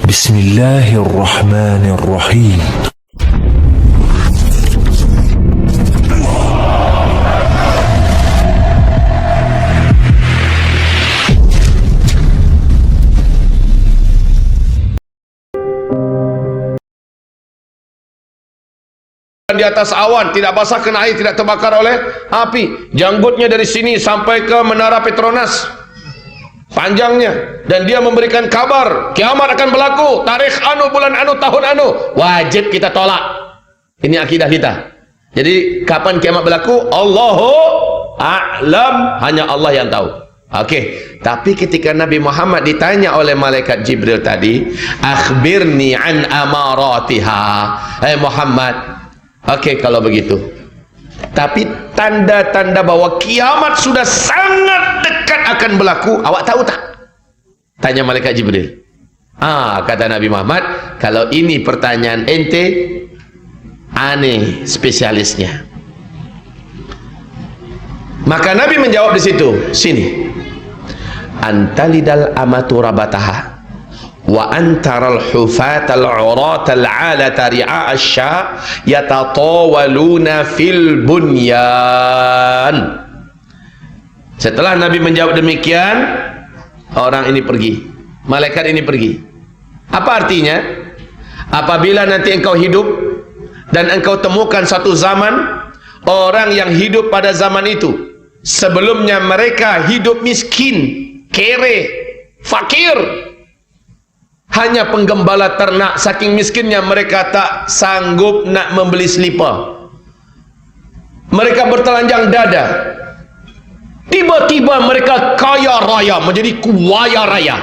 Bismillahirrahmanirrahim. Di atas awan, tidak basah kena air, tidak terbakar oleh api. Janggutnya dari sini sampai ke Menara Petronas, panjangnya. Dan dia memberikan kabar kiamat akan berlaku, tarikh anu, bulan anu, tahun anu. Wajib kita tolak. Ini akidah kita. Jadi kapan kiamat berlaku? Allahu a'lam, hanya Allah yang tahu. Okey, tapi ketika Nabi Muhammad ditanya oleh malaikat Jibril tadi, akhbirni an amaratiha. Hai Muhammad, okey kalau begitu, tapi tanda-tanda bahwa kiamat sudah sangat dekat akan berlaku, awak tahu tak? Tanya malaikat Jibril. Kata Nabi Muhammad, kalau ini pertanyaan ente, aneh spesialisnya. Maka Nabi menjawab di situ, sini. Antalidal amatu rabataha wa antaral hufatal uratal alata ri'a asya yatatawaluna fil bunyan. Setelah Nabi menjawab demikian, orang ini pergi, malaikat ini pergi. Apa artinya? Apabila nanti engkau hidup dan engkau temukan satu zaman, orang yang hidup pada zaman itu sebelumnya mereka hidup miskin, kere, fakir, hanya penggembala ternak, saking miskinnya mereka tak sanggup nak membeli selipar, mereka bertelanjang dada. Tiba-tiba mereka kaya raya, menjadi kuaya raya,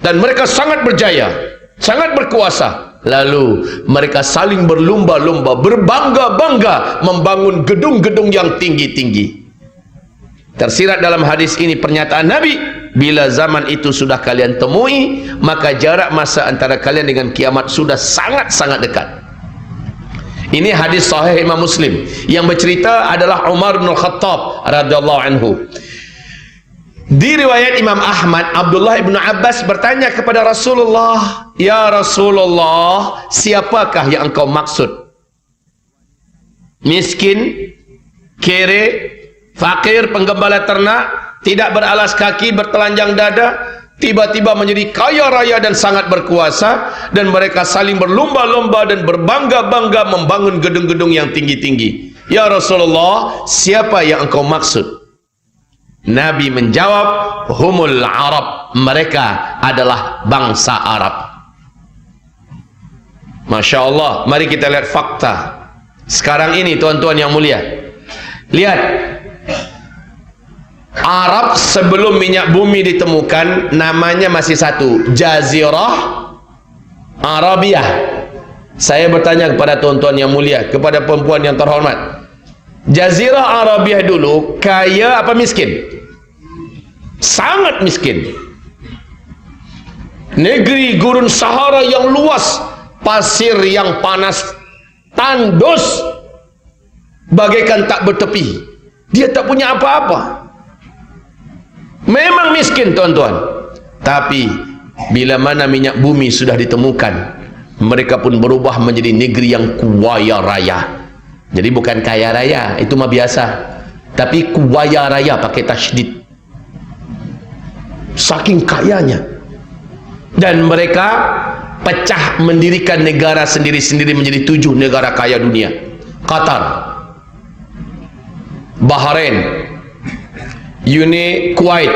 dan mereka sangat berjaya, sangat berkuasa. Lalu mereka saling berlumba-lumba, berbangga-bangga membangun gedung-gedung yang tinggi-tinggi. Tersirat dalam hadis ini pernyataan Nabi, bila zaman itu sudah kalian temui, maka jarak masa antara kalian dengan kiamat sudah sangat-sangat dekat. Ini hadis sahih Imam Muslim. Yang bercerita adalah Umar bin Khattab radhiyallahu anhu. Di riwayat Imam Ahmad, Abdullah bin Abbas bertanya kepada Rasulullah, ya Rasulullah, siapakah yang engkau maksud? Miskin, kere, fakir, penggembala ternak, tidak beralas kaki, bertelanjang dada, tiba-tiba menjadi kaya raya dan sangat berkuasa, dan mereka saling berlomba-lomba dan berbangga-bangga membangun gedung-gedung yang tinggi-tinggi. Ya Rasulullah, siapa yang engkau maksud? Nabi menjawab, humul Arab, mereka adalah bangsa Arab. Masya Allah. Mari kita lihat fakta sekarang ini, tuan-tuan yang mulia. Lihat, Arab sebelum minyak bumi ditemukan namanya masih satu, Jazirah Arabiah. Saya bertanya kepada tuan-tuan yang mulia, kepada perempuan yang terhormat, Jazirah Arabiah dulu kaya apa miskin? Sangat miskin. Negeri gurun Sahara yang luas, pasir yang panas, tandus, bagaikan tak bertepi. Dia tak punya apa-apa. Memang miskin, tuan-tuan. Tapi bila mana minyak bumi sudah ditemukan, mereka pun berubah menjadi negeri yang kuaya raya. Jadi bukan kaya raya, itu mah biasa, tapi kuaya raya pakai tasydid. Saking kayanya. Dan mereka pecah mendirikan negara sendiri-sendiri menjadi 7 negara kaya dunia. Qatar, Bahrain, Uni Kuwait,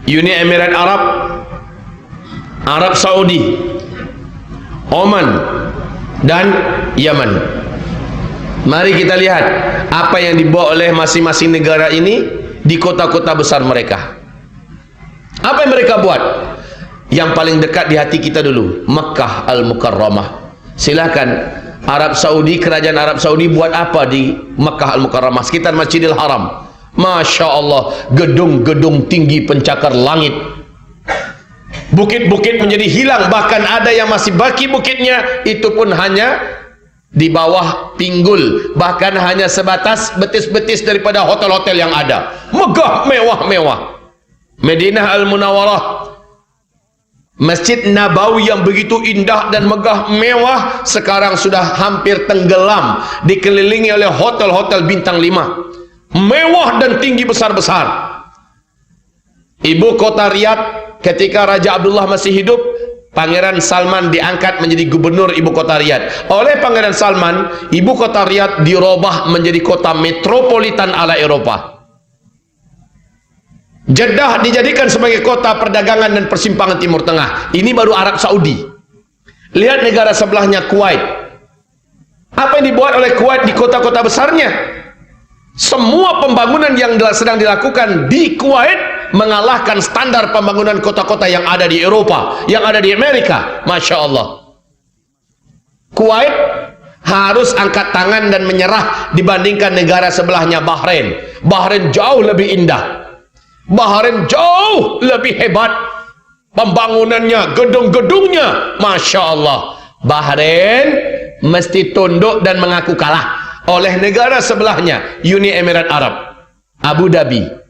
Uni Emirat Arab, Arab Saudi, Oman, dan Yaman. Mari kita lihat apa yang dibawa oleh masing-masing negara ini di kota-kota besar mereka. Apa yang mereka buat? Yang paling dekat di hati kita dulu, Makkah Al-Mukarramah. Silakan, Arab Saudi, kerajaan Arab Saudi buat apa di Makkah Al-Mukarramah, sekitar Masjidil Haram? Masya Allah, gedung-gedung tinggi pencakar langit. Bukit-bukit menjadi hilang, bahkan ada yang masih baki bukitnya, itu pun hanya di bawah pinggul, bahkan hanya sebatas betis-betis daripada hotel-hotel yang ada. Megah, mewah-mewah. Madinah Al-Munawwarah, Masjid Nabawi yang begitu indah dan megah mewah sekarang sudah hampir tenggelam, dikelilingi oleh hotel-hotel bintang 5, mewah dan tinggi besar-besar. Ibu kota Riyadh ketika Raja Abdullah masih hidup, Pangeran Salman diangkat menjadi gubernur ibu kota Riyadh. Oleh Pangeran Salman, ibu kota Riyadh dirubah menjadi kota metropolitan ala Eropa. Jeddah dijadikan sebagai kota perdagangan dan persimpangan Timur Tengah. Ini baru Arab Saudi. Lihat negara sebelahnya, Kuwait. Apa yang dibuat oleh Kuwait di kota-kota besarnya? Semua pembangunan yang sedang dilakukan di Kuwait mengalahkan standar pembangunan kota-kota yang ada di Eropa, yang ada di Amerika. Masya Allah. Kuwait harus angkat tangan dan menyerah dibandingkan negara sebelahnya, Bahrain. Bahrain jauh lebih indah, Bahrain jauh lebih hebat pembangunannya, gedung-gedungnya. Masya Allah. Bahrain mesti tunduk dan mengaku kalah oleh negara sebelahnya, Uni Emirat Arab, Abu Dhabi.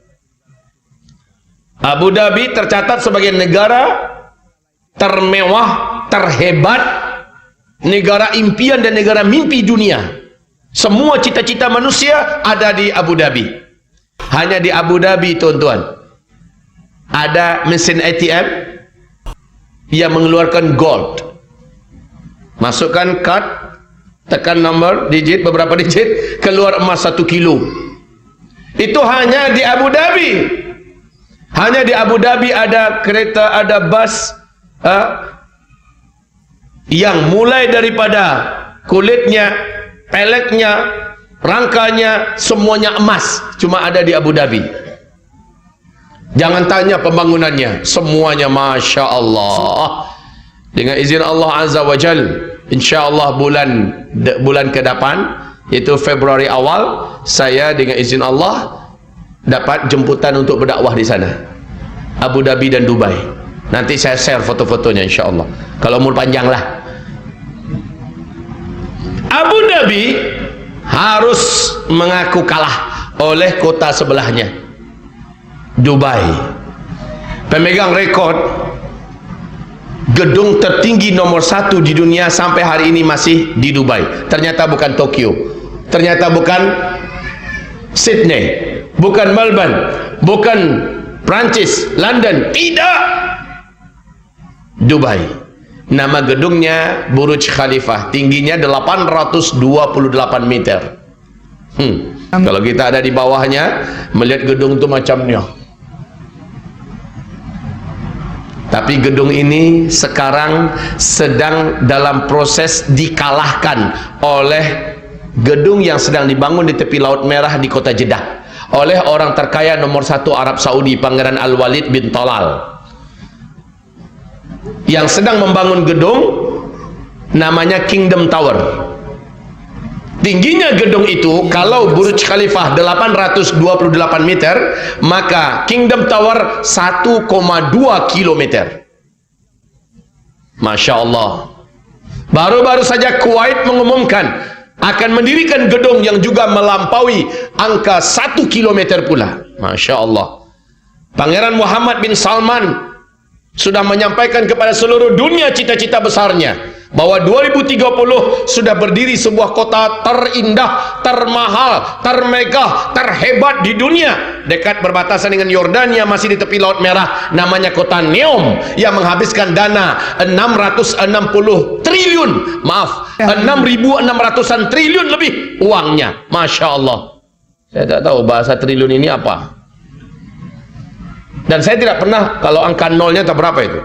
Abu Dhabi tercatat sebagai negara termewah, terhebat, negara impian dan negara mimpi dunia. Semua cita-cita manusia ada di Abu Dhabi. Hanya di Abu Dhabi, tuan-tuan, ada mesin ATM yang mengeluarkan gold. Masukkan kad, tekan nomor, digit, beberapa digit, keluar emas 1 kilo. Itu hanya di Abu Dhabi. Hanya di Abu Dhabi ada kereta, ada bus yang mulai daripada kulitnya, peleknya, rangkanya, semuanya emas. Cuma ada di Abu Dhabi. Jangan tanya pembangunannya, semuanya Masya Allah. Dengan izin Allah Azza wa Jal, InsyaAllah bulan ke depan, yaitu Februari awal, saya dengan izin Allah dapat jemputan untuk berdakwah di sana, Abu Dhabi dan Dubai. Nanti saya share foto-fotonya insyaAllah, kalau umur panjang lah. Abu Dhabi harus mengaku kalah oleh kota sebelahnya, Dubai. Pemegang rekod gedung tertinggi nomor 1 di dunia sampai hari ini masih di Dubai. Ternyata bukan Tokyo, ternyata bukan Sydney, bukan Melbourne, bukan Prancis, London, tidak, Dubai. Nama gedungnya Burj Khalifah, tingginya 828 meter. Kalau kita ada di bawahnya, melihat gedung itu macamnya. Tapi gedung ini sekarang sedang dalam proses dikalahkan oleh gedung yang sedang dibangun di tepi Laut Merah di kota Jeddah oleh orang terkaya nomor 1 Arab Saudi, Pangeran Al-Walid bin Talal, yang sedang membangun gedung namanya Kingdom Tower. Tingginya gedung itu, kalau Burj Khalifah 828 meter, maka Kingdom Tower 1,2 kilometer. Masya Allah. Baru-baru saja Kuwait mengumumkan akan mendirikan gedung yang juga melampaui angka 1 kilometer pula. Masya Allah. Pangeran Muhammad bin Salman sudah menyampaikan kepada seluruh dunia cita-cita besarnya, bahwa 2030 sudah berdiri sebuah kota terindah, termahal, termegah, terhebat di dunia, dekat berbatasan dengan Yordania, masih di tepi Laut Merah, namanya kota Neom, yang menghabiskan dana 660 triliun, maaf, 6.600-an triliun lebih uangnya. Masya Allah. Saya tak tahu bahasa triliun ini apa, dan saya tidak pernah, kalau angka nolnya tak berapa itu.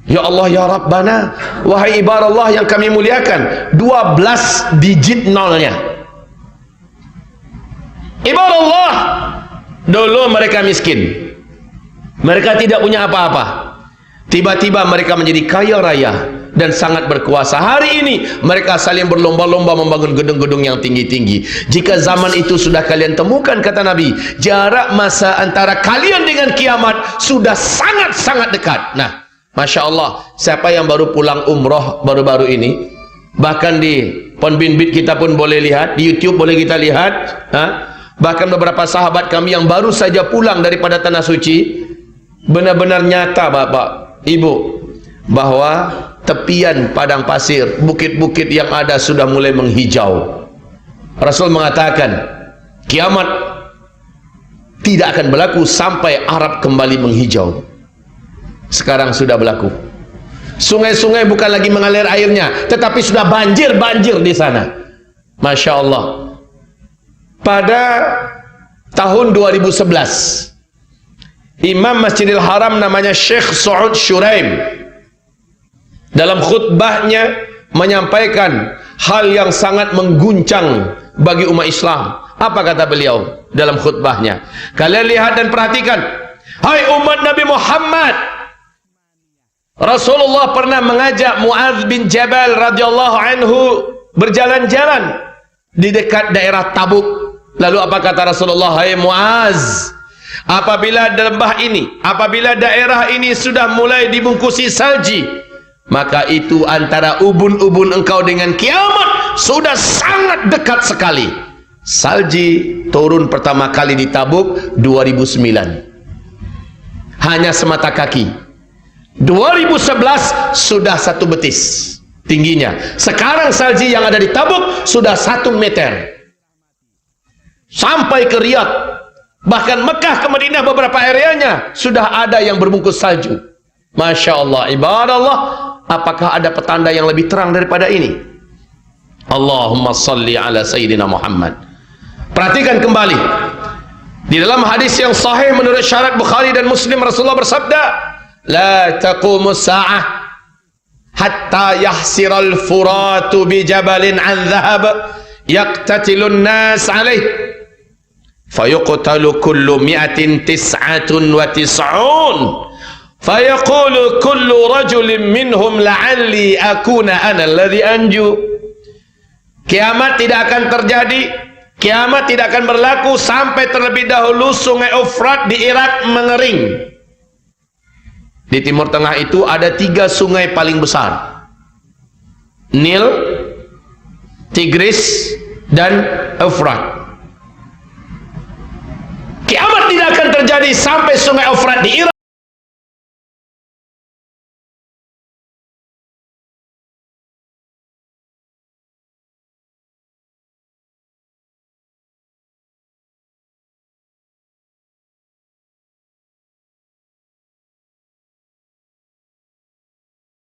Ya Allah, ya Rabbana, wahai ibarat Allah yang kami muliakan, 12 digit nolnya. Ibarat Allah, dulu mereka miskin, mereka tidak punya apa-apa, tiba-tiba mereka menjadi kaya raya dan sangat berkuasa. Hari ini mereka saling berlomba-lomba membangun gedung-gedung yang tinggi-tinggi. Jika zaman itu sudah kalian temukan, kata Nabi, jarak masa antara kalian dengan kiamat sudah sangat-sangat dekat. Nah, Masya Allah, siapa yang baru pulang umroh baru-baru ini, bahkan di Ponbinbit kita pun boleh lihat, di YouTube boleh kita lihat, bahkan beberapa sahabat kami yang baru saja pulang daripada Tanah Suci, benar-benar nyata Bapak, Ibu, bahwa tepian padang pasir, bukit-bukit yang ada sudah mulai menghijau. Rasul mengatakan, kiamat tidak akan berlaku sampai Arab kembali menghijau. Sekarang sudah berlaku. Sungai-sungai bukan lagi mengalir airnya, tetapi sudah banjir di sana. Masya Allah. Pada tahun 2011, Imam Masjidil Haram namanya Syekh Saud Shuraim dalam khutbahnya menyampaikan hal yang sangat mengguncang bagi umat Islam. Apa kata beliau dalam khutbahnya? Kalian lihat dan perhatikan. Hai umat Nabi Muhammad, Rasulullah pernah mengajak Muadz bin Jabal radhiyallahu anhu berjalan-jalan di dekat daerah Tabuk. Lalu apa kata Rasulullah? Hai Muadz, apabila lembah ini, apabila daerah ini sudah mulai dibungkusi salji, maka itu antara ubun-ubun engkau dengan kiamat sudah sangat dekat sekali. Salji turun pertama kali di Tabuk 2009, hanya semata kaki. 2011 sudah 1 betis tingginya. Sekarang salji yang ada di Tabuk sudah 1 meter sampai ke Riyadh. Bahkan Mekah ke Madinah beberapa areanya sudah ada yang berbungkus salju. Masya Allah, ibadallah. Apakah ada petanda yang lebih terang daripada ini? Allahumma salli ala Sayyidina Muhammad. Perhatikan kembali, di dalam hadis yang sahih menurut syarat Bukhari dan Muslim, Rasulullah bersabda, la taqumus sa'ah hatta yahsiral furatu bi jabalin an dhahab yaqtatilun nas alaih fayuqtalu kullu mi'atin tis'atun wa tis'un fayaqulu kullu rajulin minhum la'alli akuna ana alladhi anju. Kiamat tidak akan terjadi, kiamat tidak akan berlaku sampai terlebih dahulu sungai Efrat di Irak mengering. Di Timur Tengah itu ada 3 sungai paling besar, Nil, Tigris, dan Efrat. Kiamat tidak akan terjadi sampai sungai Efrat di Irak